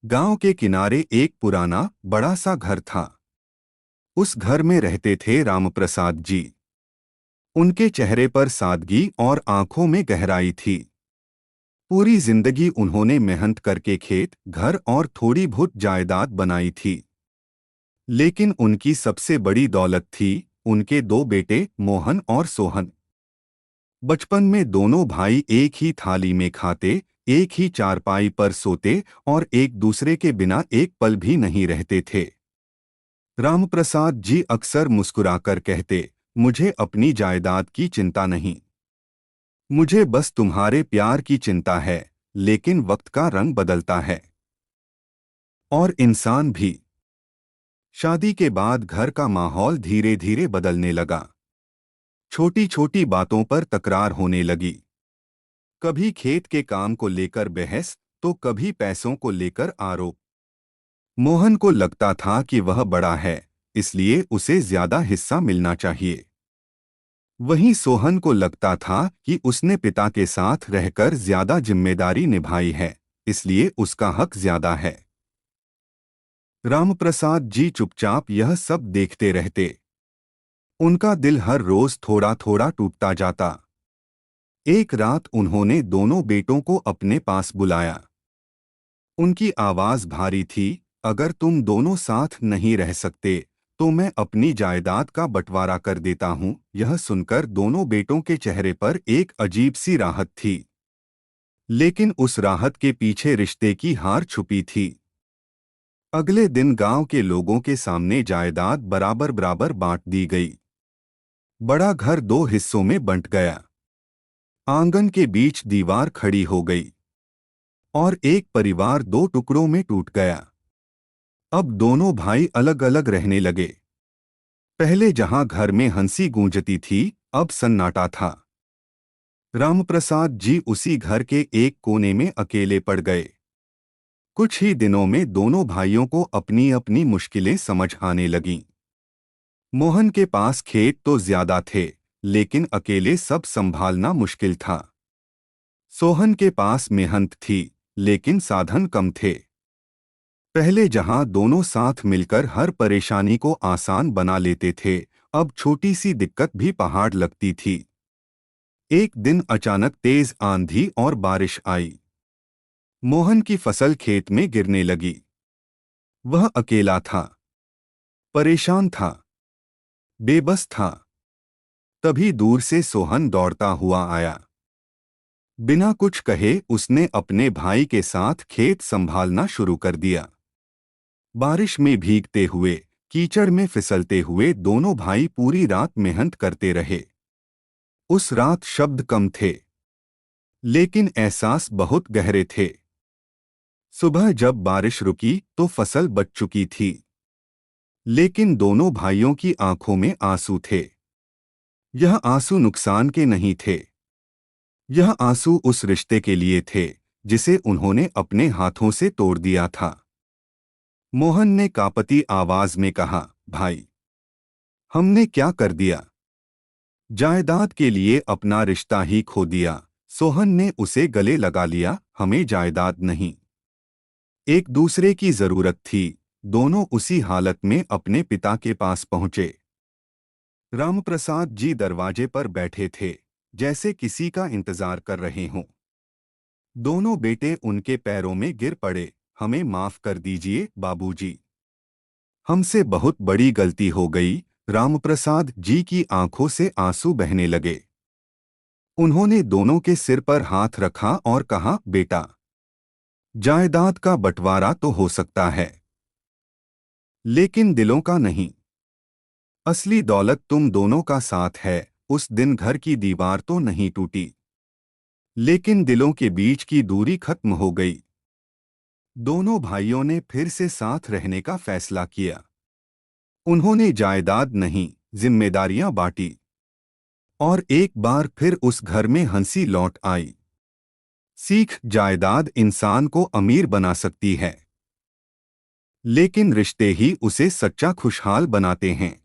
गांव के किनारे एक पुराना बड़ा सा घर था। उस घर में रहते थे रामप्रसाद जी। उनके चेहरे पर सादगी और आंखों में गहराई थी। पूरी जिंदगी उन्होंने मेहनत करके खेत, घर और थोड़ी बहुत जायदाद बनाई थी। लेकिन उनकी सबसे बड़ी दौलत थी उनके दो बेटे मोहन और सोहन। बचपन में दोनों भाई एक ही थाली में खाते, एक ही चारपाई पर सोते और एक दूसरे के बिना एक पल भी नहीं रहते थे। रामप्रसाद जी अक्सर मुस्कुराकर कहते, मुझे अपनी जायदाद की चिंता नहीं, मुझे बस तुम्हारे प्यार की चिंता है। लेकिन वक्त का रंग बदलता है और इंसान भी। शादी के बाद घर का माहौल धीरे धीरे बदलने लगा। छोटी छोटी बातों पर तकरार होने लगी। कभी खेत के काम को लेकर बहस, तो कभी पैसों को लेकर आरोप। मोहन को लगता था कि वह बड़ा है, इसलिए उसे ज्यादा हिस्सा मिलना चाहिए। वहीं सोहन को लगता था कि उसने पिता के साथ रहकर ज्यादा जिम्मेदारी निभाई है, इसलिए उसका हक ज्यादा है। रामप्रसाद जी चुपचाप यह सब देखते रहते। उनका दिल हर रोज थोड़ा थोड़ा टूटता जाता। एक रात उन्होंने दोनों बेटों को अपने पास बुलाया। उनकी आवाज भारी थी, अगर तुम दोनों साथ नहीं रह सकते तो मैं अपनी जायदाद का बंटवारा कर देता हूं। यह सुनकर दोनों बेटों के चेहरे पर एक अजीब सी राहत थी। लेकिन उस राहत के पीछे रिश्ते की हार छुपी थी। अगले दिन गांव के लोगों के सामने जायदाद बराबर बराबर बांट दी गई। बड़ा घर दो हिस्सों में बंट गया। आंगन के बीच दीवार खड़ी हो गई और एक परिवार दो टुकड़ों में टूट गया। अब दोनों भाई अलग अलग रहने लगे। पहले जहां घर में हंसी गूंजती थी, अब सन्नाटा था। रामप्रसाद जी उसी घर के एक कोने में अकेले पड़ गए। कुछ ही दिनों में दोनों भाइयों को अपनी अपनी मुश्किलें समझ आने लगीं। मोहन के पास खेत तो ज्यादा थे, लेकिन अकेले सब संभालना मुश्किल था। सोहन के पास मेहनत थी, लेकिन साधन कम थे। पहले जहां दोनों साथ मिलकर हर परेशानी को आसान बना लेते थे, अब छोटी सी दिक्कत भी पहाड़ लगती थी। एक दिन अचानक तेज आंधी और बारिश आई। मोहन की फसल खेत में गिरने लगी। वह अकेला था, परेशान था, बेबस था। तभी दूर से सोहन दौड़ता हुआ आया। बिना कुछ कहे उसने अपने भाई के साथ खेत संभालना शुरू कर दिया। बारिश में भीगते हुए, कीचड़ में फिसलते हुए दोनों भाई पूरी रात मेहनत करते रहे। उस रात शब्द कम थे, लेकिन एहसास बहुत गहरे थे। सुबह जब बारिश रुकी तो फसल बच चुकी थी, लेकिन दोनों भाइयों की आंखों में आंसू थे। यह आंसू नुकसान के नहीं थे, यह आंसू उस रिश्ते के लिए थे जिसे उन्होंने अपने हाथों से तोड़ दिया था। मोहन ने कांपती आवाज में कहा, भाई, हमने क्या कर दिया? जायदाद के लिए अपना रिश्ता ही खो दिया। सोहन ने उसे गले लगा लिया, हमें जायदाद नहीं, एक दूसरे की जरूरत थी। दोनों उसी हालत में अपने पिता के पास पहुंचे। रामप्रसाद जी दरवाजे पर बैठे थे, जैसे किसी का इंतजार कर रहे हों। दोनों बेटे उनके पैरों में गिर पड़े, हमें माफ कर दीजिए बाबूजी, हमसे बहुत बड़ी गलती हो गई। रामप्रसाद जी की आंखों से आंसू बहने लगे। उन्होंने दोनों के सिर पर हाथ रखा और कहा, बेटा, जायदाद का बंटवारा तो हो सकता है, लेकिन दिलों का नहीं। असली दौलत तुम दोनों का साथ है। उस दिन घर की दीवार तो नहीं टूटी, लेकिन दिलों के बीच की दूरी खत्म हो गई। दोनों भाइयों ने फिर से साथ रहने का फैसला किया। उन्होंने जायदाद नहीं, जिम्मेदारियां बांटी और एक बार फिर उस घर में हंसी लौट आई। सीख, जायदाद इंसान को अमीर बना सकती है, लेकिन रिश्ते ही उसे सच्चा खुशहाल बनाते हैं।